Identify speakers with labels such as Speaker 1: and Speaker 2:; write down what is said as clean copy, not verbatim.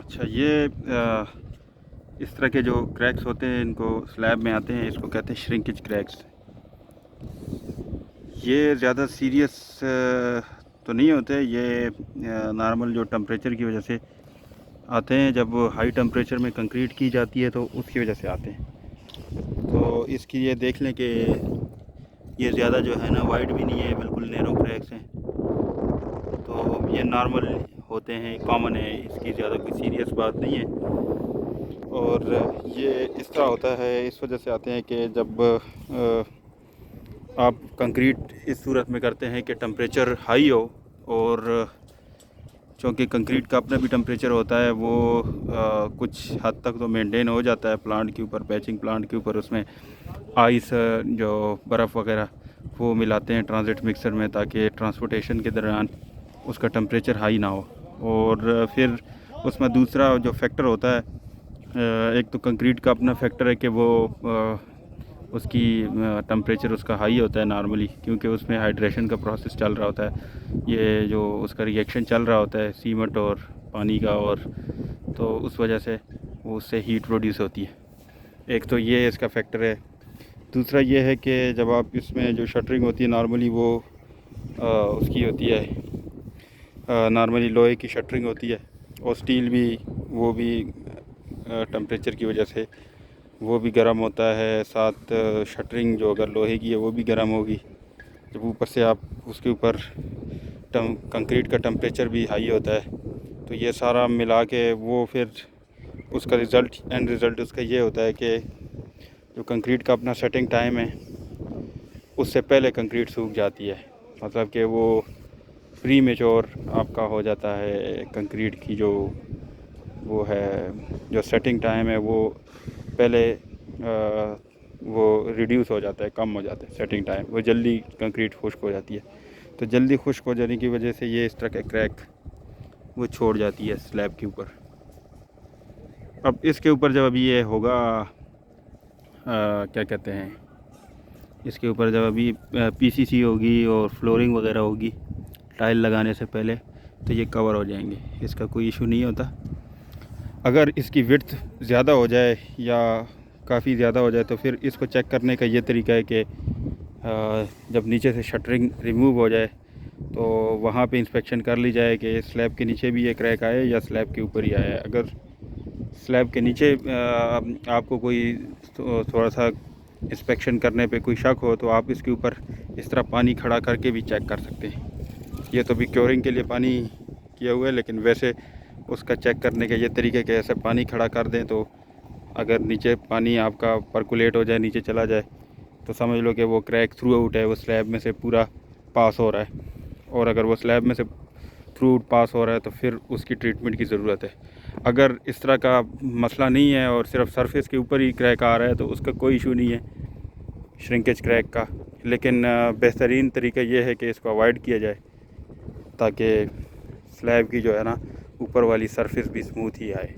Speaker 1: अच्छा, ये इस तरह के जो क्रैक्स होते हैं इनको स्लैब में आते हैं, इसको कहते हैं श्रिंकेज क्रैक्स। ये ज़्यादा सीरियस तो नहीं होते, ये नॉर्मल जो टेम्परेचर की वजह से आते हैं। जब हाई टेम्परेचर में कंक्रीट की जाती है तो उसकी वजह से आते हैं। तो इसकी ये देख लें कि ये ज़्यादा जो है ना वाइड भी नहीं है, बिल्कुल नैरो क्रैक्स हैं। तो ये नॉर्मल होते हैं, कॉमन है, इसकी ज़्यादा कोई सीरियस बात नहीं है। और ये इस तरह होता है, इस वजह से आते हैं कि जब आप कंक्रीट इस सूरत में करते हैं कि टेम्परेचर हाई हो, और चूँकि कंक्रीट का अपना भी टेम्परेचर होता है, वो कुछ हद तक तो मेंटेन हो जाता है प्लांट के ऊपर, बैचिंग प्लांट के ऊपर। उसमें आइस जो बर्फ़ वगैरह वो मिलाते हैं ट्रांजिट मिक्सर में, ताकि ट्रांसपोर्टेशन के दौरान उसका टेम्परेचर हाई ना हो। और फिर उसमें दूसरा जो फैक्टर होता है, एक तो कंक्रीट का अपना फैक्टर है कि वो उसकी टेम्परेचर उसका हाई होता है नॉर्मली, क्योंकि उसमें हाइड्रेशन का प्रोसेस चल रहा होता है, ये जो उसका रिएक्शन चल रहा होता है सीमेंट और पानी का, और तो उस वजह से वो उससे हीट प्रोड्यूस होती है। एक तो ये इसका फैक्टर है। दूसरा ये है कि जब आप इसमें जो शटरिंग होती है नॉर्मली वो उसकी होती है, नॉर्मली लोहे की शटरिंग होती है, और स्टील भी, वो भी टेम्परेचर की वजह से वो भी गर्म होता है। साथ शटरिंग जो अगर लोहे की है वो भी गर्म होगी। जब ऊपर से आप उसके ऊपर कंक्रीट का टेम्परेचर भी हाई होता है, तो ये सारा मिला के वो फिर उसका एंड रिज़ल्ट उसका ये होता है कि जो कंक्रीट का अपना सेटिंग टाइम है उससे पहले कंक्रीट सूख जाती है। मतलब कि वो प्री मेच्योर आपका हो जाता है कंक्रीट की जो वो है, जो सेटिंग टाइम है वो पहले वो रिड्यूस हो जाता है, कम हो जाता है सेटिंग टाइम, वो जल्दी कंक्रीट खुश्क हो जाती है। तो जल्दी खुश्क हो जाने की वजह से ये इस तरह का क्रैक वो छोड़ जाती है स्लैब के ऊपर। अब इसके ऊपर जब अभी ये होगा, क्या कहते हैं, इसके ऊपर जब अभी पीसीसी होगी और फ्लोरिंग वगैरह होगी टाइल लगाने से पहले, तो ये कवर हो जाएंगे, इसका कोई इशू नहीं होता। अगर इसकी विड्थ ज़्यादा हो जाए या काफ़ी ज़्यादा हो जाए तो फिर इसको चेक करने का ये तरीका है कि जब नीचे से शटरिंग रिमूव हो जाए तो वहाँ पे इंस्पेक्शन कर ली जाए कि स्लैब के नीचे भी ये क्रैक आए या स्लैब के ऊपर ही आया है। अगर स्लैब के नीचे आपको कोई थोड़ा सा इंस्पेक्शन करने पे कोई शक हो तो आप इसके ऊपर इस तरह पानी खड़ा करके भी चेक कर सकते हैं। ये तो भी क्योरिंग के लिए पानी किया हुआ है, लेकिन वैसे उसका चेक करने के ये तरीके के ऐसे पानी खड़ा कर दें तो अगर नीचे पानी आपका परकुलेट हो जाए, नीचे चला जाए, तो समझ लो कि वो क्रैक थ्रू आउट है, वो स्लैब में से पूरा पास हो रहा है। और अगर वो स्लैब में से थ्रू आउट पास हो रहा है तो फिर उसकी ट्रीटमेंट की ज़रूरत है। अगर इस तरह का मसला नहीं है और सिर्फ सरफेस के ऊपर ही क्रैक आ रहा है तो उसका कोई इशू नहीं है श्रिंकेज क्रैक का। लेकिन बेहतरीन तरीका ये है कि इसको अवॉइड किया जाए, ताकि स्लैब की जो है ना ऊपर वाली सरफेस भी स्मूथ ही आए।